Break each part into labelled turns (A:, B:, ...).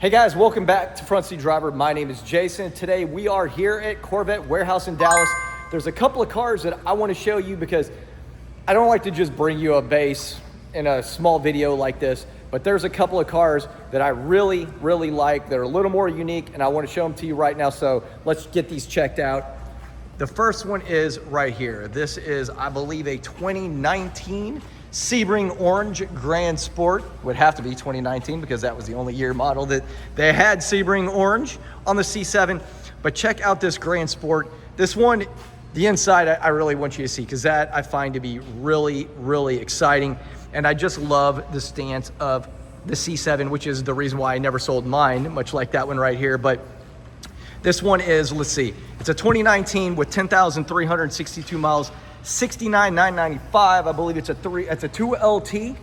A: Hey guys, welcome back to Front Seat Driver. My name is Jason. Today we are here at Corvette Warehouse in Dallas. There's a couple of cars that I want to show you because I don't like to just bring you a base in a small video like this, but there's a couple of cars that I really like that are a little more unique, and I want to show them to you right now. So let's get these checked out. The first one is right here. This is, I believe, a 2019 Sebring Orange Grand Sport. Would have to be 2019 because that was the only year model that they had Sebring Orange on the C7. But check out this Grand Sport. This one, the inside, I really want you to see because that I find to be really exciting. And I just love the stance of the C7, which is the reason why I never sold mine, much like that one right here. But this one is, let's see, it's a 2019 with 10,362 miles, 69,995. I believe it's a 2LT.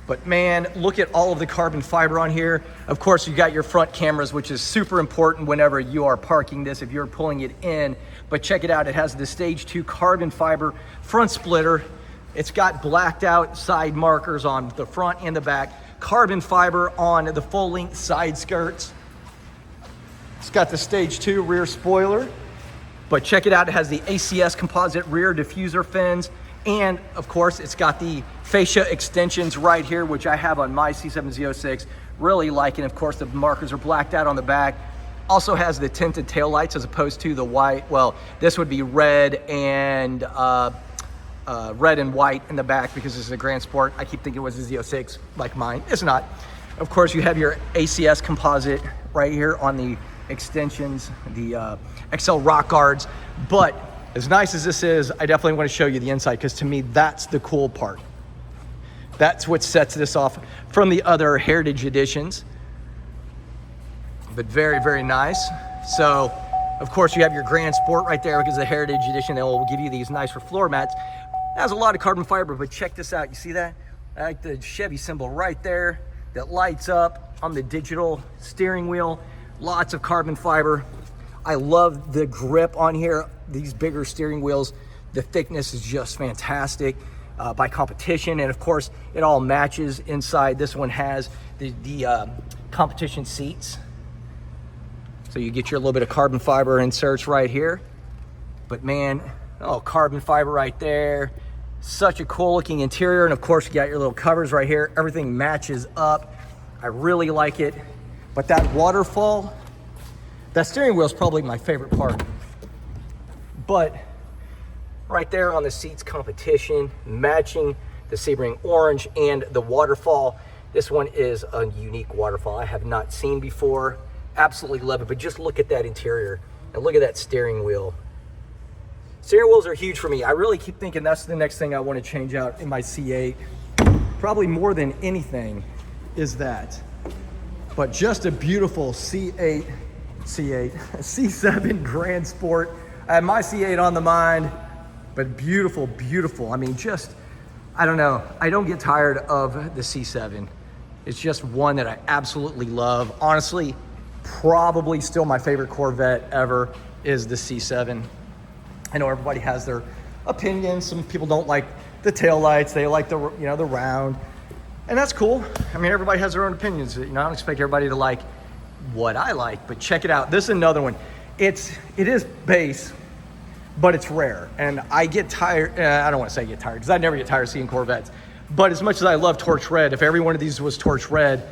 A: But man, look at all of the carbon fiber on here. Of course, you got your front cameras, which is super important whenever you are parking this, if you're pulling it in. But check it out, it has the stage 2 carbon fiber front splitter. It's got blacked out side markers on the front and the back, carbon fiber on the full length side skirts. It's got the stage 2 rear spoiler, but check it out, it has the ACS composite rear diffuser fins, and of course it's got the fascia extensions right here, which I have on my C7 really like, and of course the markers are blacked out on the back. Also has the tinted taillights as opposed to the white. Well, this would be red and white in the back because this is a Grand Sport. I keep thinking it was a Z06 like mine. It's not. Of course, you have your ACS composite right here on the extensions, the XL rock guards. But as nice as this is, I definitely want to show you the inside because to me, that's the cool part. That's what sets this off from the other Heritage editions. But very nice. So, of course, you have your Grand Sport right there because the Heritage edition, they will give you these nicer floor mats. It has a lot of carbon fiber, but check this out. You see that? I like the Chevy symbol right there that lights up on the digital steering wheel. Lots of carbon fiber. I love the grip on here. These bigger steering wheels, the thickness is just fantastic by competition. And of course, it all matches inside. This one has the competition seats. So you get your little bit of carbon fiber inserts right here. But man, oh, carbon fiber right there. Such a cool looking interior. And of course, you got your little covers right here. Everything matches up. I really like it. But that waterfall, that steering wheel is probably my favorite part. But right there on the seats, competition, matching the Sebring Orange and the waterfall. This one is a unique waterfall I have not seen before. Absolutely love it, but just look at that interior and look at that steering wheel. Steering wheels are huge for me. I really keep thinking that's the next thing I want to change out in my C8. Probably more than anything is that. But just a beautiful C7 Grand Sport. I had my C8 on the mind, but beautiful. I mean, just, I don't know. I don't get tired of the C7. It's just one that I absolutely love. Honestly, probably still my favorite Corvette ever is the C7. I know everybody has their opinions. Some people don't like the taillights. They like the, you know, the round. And that's cool. I mean, everybody has their own opinions. You know, I don't expect everybody to like what I like, but check it out. This is another one. It is base, but it's rare. And I get tired, I don't want to say get tired, because I never get tired of seeing Corvettes. But as much as I love torch red, if every one of these was torch red,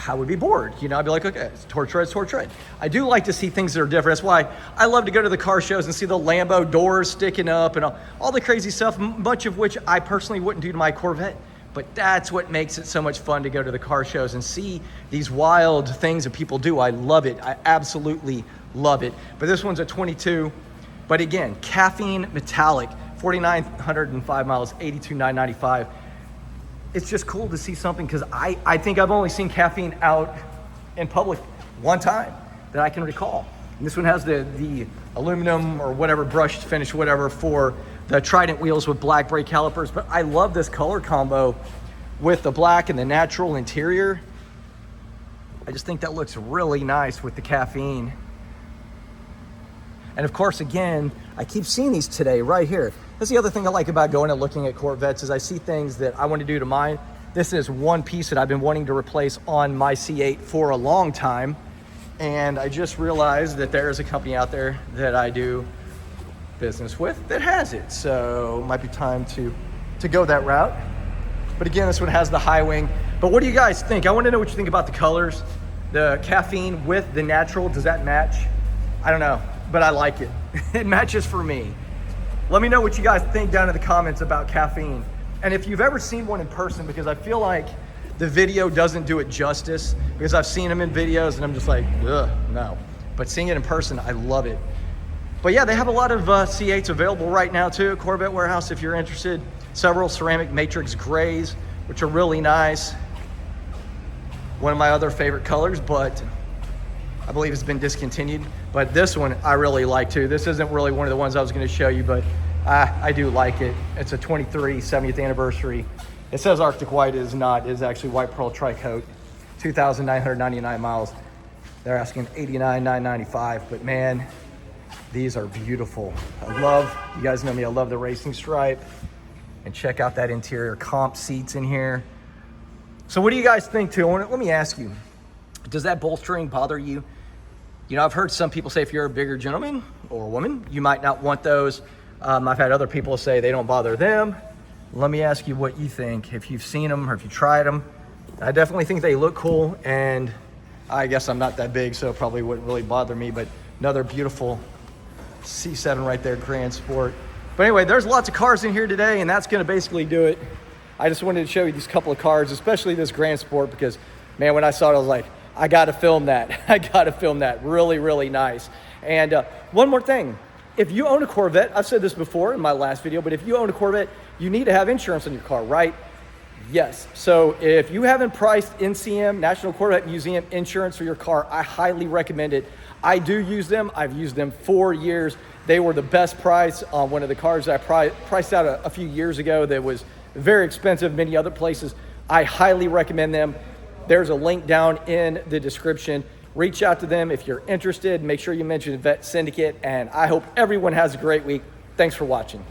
A: I would be bored. You know, I'd be like, okay, it's torch red. I do like to see things that are different. That's why I love to go to the car shows and see the Lambo doors sticking up and all the crazy stuff, much of which I personally wouldn't do to my Corvette. But that's what makes it so much fun to go to the car shows and see these wild things that people do. I love it. I absolutely love it. But this one's a 22. But again, Caffeine metallic, 4,905 miles, 82,995. It's just cool to see something because I think I've only seen Caffeine out in public one time that I can recall. And this one has the aluminum or whatever brushed finish, whatever, for the Trident wheels with black brake calipers. But I love this color combo with the black and the natural interior. I just think that looks really nice with the Caffeine. And of course, again, I keep seeing these today right here. That's the other thing I like about going and looking at Corvettes is I see things that I want to do to mine This is one piece that I've been wanting to replace on my C8 for a long time. And I just realized that there is a company out there that I do business with that has it. So it might be time to go that route. But again, this one has the high wing. But what do you guys think? I want to know what you think about the colors. The Caffeine with the natural, does that match? I don't know, but I like it. It matches for me. Let me know what you guys think down in the comments about Caffeine. And if you've ever seen one in person, because I feel like the video doesn't do it justice, because I've seen them in videos and I'm just like, ugh, no. But seeing it in person, I love it. But yeah, they have a lot of C8s available right now too at Corvette Warehouse if you're interested. Several ceramic matrix grays, which are really nice. One of my other favorite colors, but I believe it's been discontinued. But this one I really like too. This isn't really one of the ones I was going to show you, but I do like it. It's a 23 70th anniversary. It says Arctic White, it is not. It is actually white pearl tri-coat. 2,999 miles. They're asking $89,995, but man, these are beautiful. I love, you guys know me, I love the racing stripe. And check out that interior comp seats in here. So what do you guys think too? Let me ask you, does that bolstering bother you? You know, I've heard some people say if you're a bigger gentleman or woman, you might not want those. I've had other people say they don't bother them. Let me ask you what you think, if you've seen them or if you tried them. I definitely think they look cool, and I guess I'm not that big, so it probably wouldn't really bother me, but another beautiful C7 right there, Grand Sport. But anyway, there's lots of cars in here today, and that's gonna basically do it. I just wanted to show you these couple of cars, especially this Grand Sport, because man, when I saw it, I was like, I gotta film that. I gotta film that. Really, really nice. And one more thing, if you own a Corvette, I've said this before in my last video, but if you own a Corvette, you need to have insurance on your car, right? Yes. So if you haven't priced NCM, National Corvette Museum insurance for your car, I highly recommend it. I do use them. I've used them for years. They were the best price on one of the cars that I priced out a few years ago that was very expensive, many other places. I highly recommend them. There's a link down in the description. Reach out to them if you're interested. Make sure you mention Vette Syndicate, and I hope everyone has a great week. Thanks for watching.